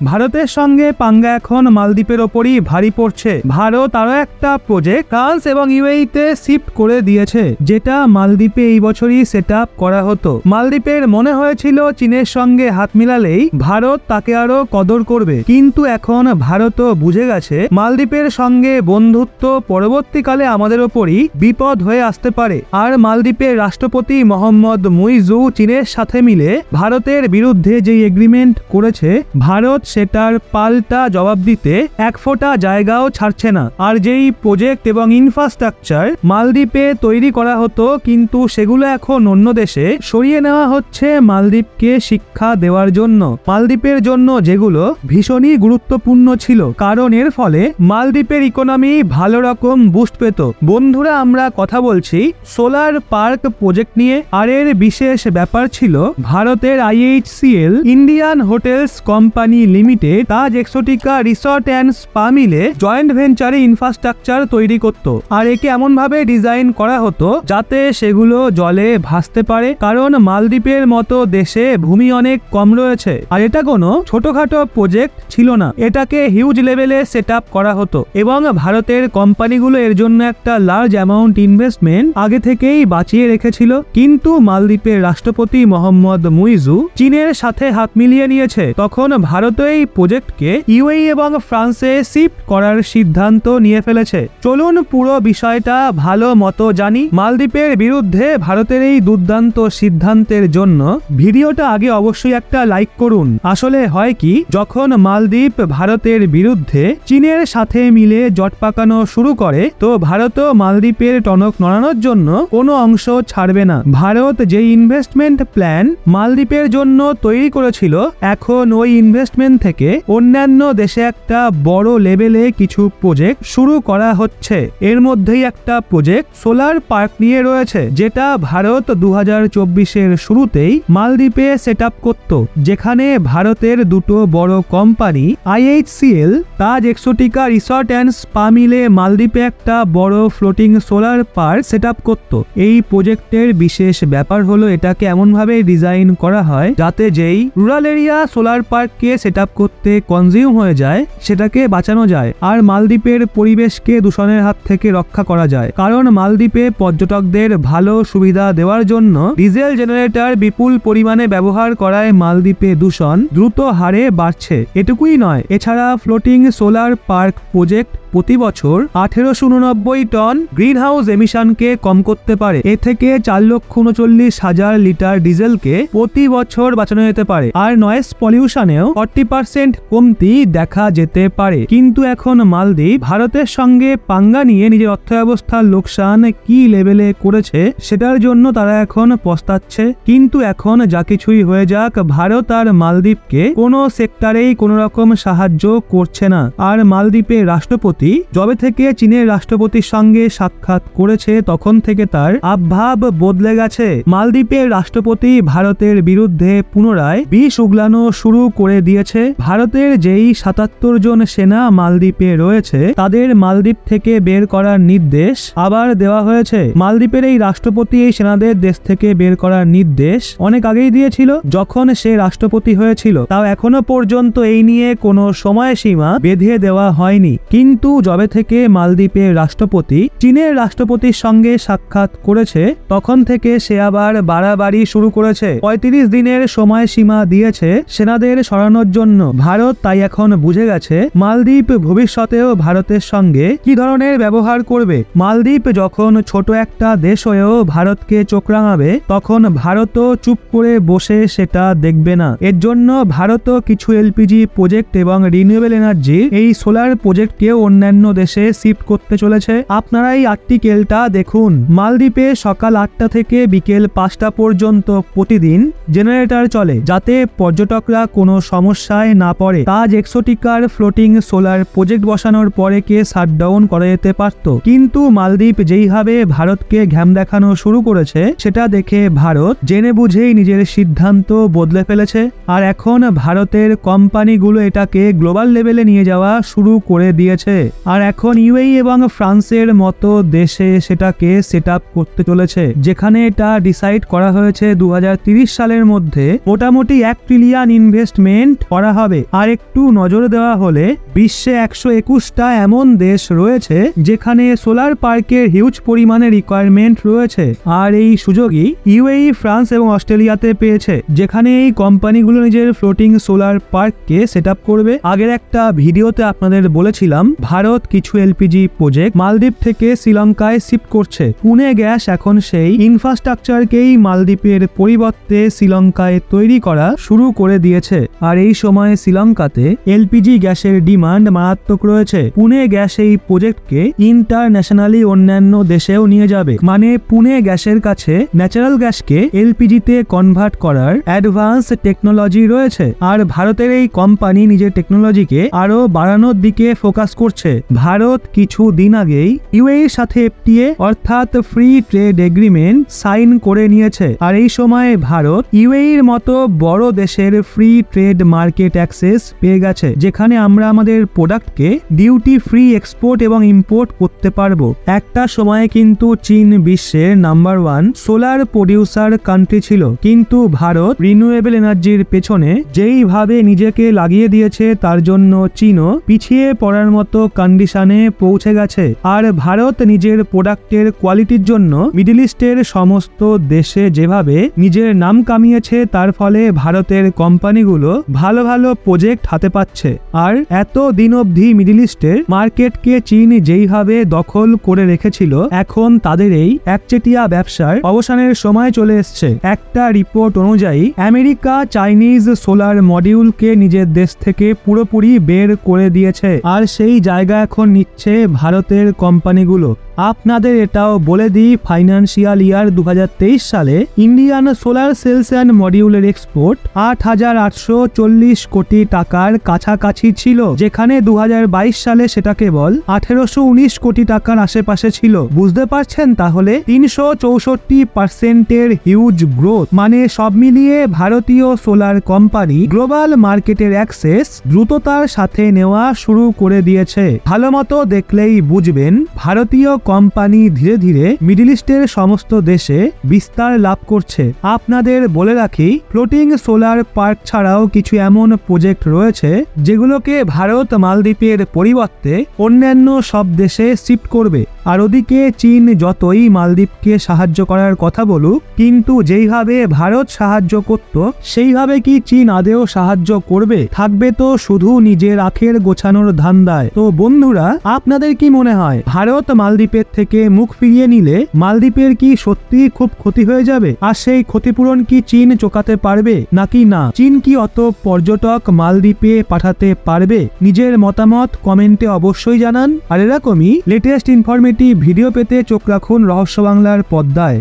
ভারতের সঙ্গে পাঙ্গা এখন মালদ্বীপের ওপরই ভারী পড়ছে। ভারত আরো একটা প্রজেক্ট ফ্রান্স এবং ইউএইতে শিফট করে দিয়েছে, যেটা মালদ্বীপে এই বছরই সেট আপ করা হতো। মালদ্বীপের মনে হয়েছিল চীনের সঙ্গে হাত মিলালেই ভারত তাকে আরো কদর করবে, কিন্তু এখন ভারতও বুঝে গেছে মালদ্বীপের সঙ্গে বন্ধুত্ব পরবর্তীকালে আমাদের ওপরই বিপদ হয়ে আসতে পারে। আর মালদ্বীপের রাষ্ট্রপতি মোহাম্মদ মুইজু চীনের সাথে মিলে ভারতের বিরুদ্ধে যেই এগ্রিমেন্ট করেছে, ভারত সেটার পাল্টা জবাব দিতে এক ফোঁটা জায়গাও ছাড়ছে না। আর যেই প্রজেক্ট এবং ইনফ্রাস্ট্রাকচার মালদ্বীপে তৈরি করা হতো, কিন্তু সেগুলো এখন অন্য দেশে সরিয়ে নেওয়া হচ্ছে মালদ্বীপকে শিক্ষা দেওয়ার জন্য। মালদ্বীপের জন্য যেগুলো ভীষণই গুরুত্বপূর্ণ ছিল, কারণ এর ফলে মালদ্বীপের ইকোনমি ভালো রকম বুস্ট পেত। বন্ধুরা, আমরা কথা বলছি সোলার পার্ক প্রজেক্ট নিয়ে। আর এর বিশেষ ব্যাপার ছিল ভারতের IHCL Indian hotels company limited Taj Exotica resort and spa মিলে জয়েন্ট ভেঞ্চারে ইনফ্রাস্ট্রাকচার তৈরি করত। আর একে এমন ভাবে ডিজাইন করা হতো যাতে সেগুলো জলে ভাসতে পারে, কারণ মালদ্বীপের মতো দেশে ভূমি অনেক কম রয়েছে। আর এটা কোনো ছোটখাটো প্রজেক্ট ছিল না, এটাকে হিউজ লেভেলে সেট আপ করা হতো এবং ভারতের কোম্পানিগুলো এর জন্য একটা লার্জ অ্যামাউন্ট ইনভেস্টমেন্ট আগে থেকেই বাঁচিয়ে রেখেছিল। কিন্তু মালদ্বীপের রাষ্ট্রপতি মোহাম্মদ মুইজু চীনের সাথে হাত মিলিয়ে নিয়েছে, তখন ভারত এই প্রজেক্টকে ইউএই এবং ফ্রান্সে শিফট করার সিদ্ধান্ত নিয়ে ফেলেছে। চলুন পুরো বিষয়টা ভালো মতো জানি। মালদ্বীপের বিরুদ্ধে ভারতের এই দুর্দান্ত সিদ্ধান্তের জন্য ভিডিওটা আগে অবশ্যই একটা লাইক করুন। আসলে হয় কি, যখন মালদ্বীপ ভারতের বিরুদ্ধে চীনের সাথে মিলে জট পাকানো শুরু করে, তো ভারতও মালদ্বীপের টনক নড়ানোর জন্য কোনো অংশ ছাড়বে না। ভারত যে ইনভেস্টমেন্ট প্ল্যান মালদ্বীপের জন্য তৈরি করেছিল, এখন ওই ইনভেস্টমেন্ট থেকে অন্যান্য দেশে একটা বড় লেভেলে কিছু প্রজেক্ট শুরু করা হচ্ছে। এর মধ্যেই একটা প্রজেক্ট সোলার পার্ক নিয়ে রয়েছে, যেটা ভারত 2024-এর শুরুতেই মালদ্বীপে সেট আপ করত, যেখানে ভারতের দুটো বড় company IHCL Taj Exotica resort and spa মিলে মালদ্বীপে একটা বড় floating solar park set up করত। এই প্রজেক্টের বিশেষ ব্যাপার হলো এটাকে এমনভাবে ডিজাইন করা হয় যাতে যেই রুরাল এরিয়া সোলার পার্ককে সেট আপ করতে কনজিউম হয়ে যায়, সেটাকে বাঁচানো যায় আর মালদ্বীপের পরিবেশকে দূষণের হাত থেকে রক্ষা করা যায়। কারণ মালদ্বীপে পর্যটকদের ভালো সুবিধা দেওয়ার জন্য ডিজেল জেনারেটর বিপুল পরিমাণে ব্যবহার করায় মালদ্বীপে দূষণ দ্রুত হারে বাড়ছে। এটুকুই নয়, এছাড়া ফ্লোটিং সোলার পার্ক প্রজেক্ট প্রতি বছর 1889 টন গ্রিন হাউস এমিশনকে কম করতে পারে। এ থেকে 4,39,000 লিটার ডিজেলকে প্রতি বছর বাঁচানো যেতে পারে। আর নয়েজ পলিউশনেও 40% কমতি দেখা যেতে পারে। কিন্তু এখন মালদ্বীপ ভারতের সঙ্গে পাঙ্গা নিয়ে নিজের অর্থব্যবস্থার লোকসান কি লেভেলে করেছে, সেটার জন্য তারা এখন পস্তাচ্ছে। কিন্তু এখন যা কিছুই হয়ে যাক, ভারত আর মালদ্বীপকে কোনো সেক্টরেই কোনো রকম সাহায্য করছে না। আর মালদ্বীপের রাষ্ট্রপতি যবে থেকে চীনের রাষ্ট্রপতির সঙ্গে সাক্ষাৎ করেছে, তখন থেকে তার আবভাব বদলে গেছে। মালদ্বীপের রাষ্ট্রপতি ভারতের বিরুদ্ধে পুনরায় বিষ উগলানো শুরু করে দিয়েছে। ভারতের যেই 77 জন সেনা মালদ্বীপে রয়েছে, তাদের মালদ্বীপ থেকে বের করার নির্দেশ আবার দেওয়া হয়েছে। মালদ্বীপের এই রাষ্ট্রপতি এই সেনাদের দেশ থেকে বের করার নির্দেশ অনেক আগেই দিয়েছিল, যখন সে রাষ্ট্রপতি হয়েছিল। তাও এখনো পর্যন্ত এই নিয়ে কোনো সময়সীমা বেঁধে দেওয়া হয়নি। কিন্তু যবে থেকে মালদ্বীপের রাষ্ট্রপতি চীনের রাষ্ট্রপতির সঙ্গে সাক্ষাৎ করেছে, তখন থেকে সে আবার বাড়াবাড়ি শুরু করেছে। 35 দিনের সময়সীমা দিয়েছে সেনাদের সরানোর জন্য ভারত। তাই এখন বুঝে গেছে মালদ্বীপ ভবিষ্যতেও ভারতের সঙ্গে কি ধরনের ব্যবহার করবে। মালদ্বীপ যখন ছোট একটা দেশ হয়েও ভারতকে চোখ রাঙাবে, তখন ভারতও চুপ করে বসে সেটা দেখবে না। এর জন্য ভারতও কিছু LPG প্রজেক্ট এবং রিনিউয়েবল এনার্জি এই সোলার প্রজেক্টকেও অন্যান্য দেশে শিফট করতে চলেছে। আপনারা এই আর্টিকেলটা দেখুন। মালদ্বীপে সকাল 8টা থেকে বিকেল 5টা পর্যন্ত প্রতিদিন জেনারেটর চলে, যাতে পর্যটকরা কোনো সমস্যায় না পড়ে। তাজ এক্সোটিকার ফ্লোটিং সোলার প্রজেক্ট বসানোর পরে কে শাটডাউন করা যেতে পারত, কিন্তু মালদ্বীপ যেইভাবে ভারতকে ঘ্যাম দেখানো শুরু করেছে, সেটা দেখে ভারত জেনে বুঝেই নিজের সিদ্ধান্ত বদলে ফেলেছে। আর এখন ভারতের কোম্পানিগুলো এটাকে গ্লোবাল লেভেলে নিয়ে যাওয়া শুরু করে দিয়েছে। আর এখন ইউএই এবং ফ্রান্সের মতো দেশে সেটাকে সেট আপ করতে চলেছে, যেখানে এটা ডিসাইড করা হয়েছে 2030 সালের মধ্যে মোটামুটি 1 ট্রিলিয়ন ইনভেস্টমেন্ট করা হবে। আর একটু নজর দেওয়া হলে বিশ্বে 121টা এমন দেশ রয়েছে যেখানে সোলার পার্কের হিউজ পরিমাণে রিকোয়ারমেন্ট রয়েছে। আর এই সুযোগই ইউএই, ফ্রান্স এবং অস্ট্রেলিয়াতে পেয়েছে, যেখানে এই কোম্পানিগুলো নিজের ফ্লোটিং সোলার পার্ককে সেট আপ করবে। আগের একটা ভিডিওতে আপনাদের বলেছিলাম ভারত কিছু এলপিজি প্রজেক্ট মালদ্বীপ থেকে শ্রীলঙ্কায় শিফট করছে। পুনে গ্যাস এখন সেই ইনফ্রাস্ট্রাকচারকেই মালদ্বীপের পরিবর্তে শ্রীলঙ্কায় তৈরি করা শুরু করে দিয়েছে। আর এই সময়ে শ্রীলঙ্কাতে এলপিজি গ্যাসের ডিমান্ড মারাত্মক রয়েছে। পুনে গ্যাস এই প্রজেক্টকে ইন্টারন্যাশনালি অন্যান্য দেশেও নিয়ে যাবে, মানে পুনে গ্যাসের কাছে ন্যাচারাল গ্যাসকে এলপিজিতে কনভার্ট করার অ্যাডভান্স টেকনোলজি রয়েছে। আর ভারতের এই কোম্পানি নিজের টেকনোলজিকে আরো বাড়ানোর দিকে ফোকাস করছে। ভারত কিছু দিন আগেই ইউএইর সাথে এফটিএ অর্থাৎ ফ্রি ট্রেড এগ্রিমেন্ট সাইন করে নিয়েছে। আর এই সময় ভারত ইউএইর মতো বড় দেশের ফ্রি ট্রেড মার্কেট অ্যাক্সেস পেয়ে গেছে, যেখানে আমরা আমাদের প্রোডাক্টকে ডিউটি ফ্রি এক্সপোর্ট এবং ইম্পোর্ট করতে পারবো। একটা সময়ে কিন্তু চীন বিশ্বের নাম্বার 1 সোলার প্রডিউসার কান্ট্রি ছিল, কিন্তু ভারত রিনিউয়েবল এনার্জির পেছনে যেইভাবে নিজেকে লাগিয়ে দিয়েছে তার জন্য চীনও পিছিয়ে পড়ার মতো কন্ডিশনে পৌঁছে গেছে। আর ভারত নিজের প্রোডাক্টের কোয়ালিটির জন্য মিডল ইস্টের সমস্ত দেশে যেভাবে নিজের নাম কামিয়েছে, তার ফলে ভারতের কোম্পানিগুলো ভালো ভালো প্রজেক্ট হাতে পাচ্ছে। আর এত দিন অবধি মিডল ইস্টের মার্কেটকে চীন যেইভাবে দখল করে রেখেছিল, এখন তাদের এই একচেটিয়া ব্যবসার অবসানের সময় চলে এসছে। একটা রিপোর্ট অনুযায়ী আমেরিকা চাইনিজ সোলার মডিউলকে নিজের দেশ থেকে পুরোপুরি বের করে দিয়েছে, আর সেই জায়গা এখন নিচ্ছে ভারতের কোম্পানিগুলো। আপনাদের এটাও বলে দিই, ফাইন্যান্সিয়াল ইয়ার 2023 সালে ইন্ডিয়ান সোলার সেলস অ্যান্ড মডিউলের এক্সপোর্ট 8,840 কোটি টাকার কাছাকাছি ছিল, যেখানে 2022 সালে সেটা কেবল 1,819 কোটি টাকার আশেপাশে ছিল। বুঝতে পারছেন তাহলে 364% হিউজ গ্রোথ। মানে সব মিলিয়ে ভারতীয় সোলার কোম্পানি গ্লোবাল মার্কেটের অ্যাক্সেস দ্রুততার সাথে নেওয়া শুরু করে দিয়েছে। ভালো মতো দেখলেই বুঝবেন ভারতীয় কোম্পানি ধীরে ধীরে মিডল ইস্টের সমস্ত দেশে বিস্তার লাভ করছে। আপনাদের বলে রাখি, ফ্লোটিং সোলার পার্ক ছাড়াও কিছু এমন প্রজেক্ট রয়েছে যেগুলোকে ভারত মালদ্বীপের পরিবর্তে অন্যান্য সব দেশে শিফট করবে। আর ওদিকে চীন যতই মালদ্বীপকে সাহায্য করার কথা বলুক, কিন্তু যেইভাবে ভারত সাহায্য করত সেইভাবে কি চীন আদেও সাহায্য করবে? থাকবে তো শুধু নিজের আখের গোছানোর ধান্দায়। তো বন্ধুরা, আপনাদের কি মনে হয় ভারত মালদ্বীপের থেকে মুখ ফিরিয়ে নিলে মালদ্বীপের কি সত্যি খুব ক্ষতি হয়ে যাবে? আর সেই ক্ষতিপূরণ কি চীন চোকাতে পারবে নাকি না? চীন কি অত পর্যটক মালদ্বীপে পাঠাতে পারবে? নিজের মতামত কমেন্টে অবশ্যই জানান। আর এরকমই লেটেস্ট ইনফরমেটিভ ভিডিও পেতে চোখ রাখুন রহস্য বাংলার পর্দায়।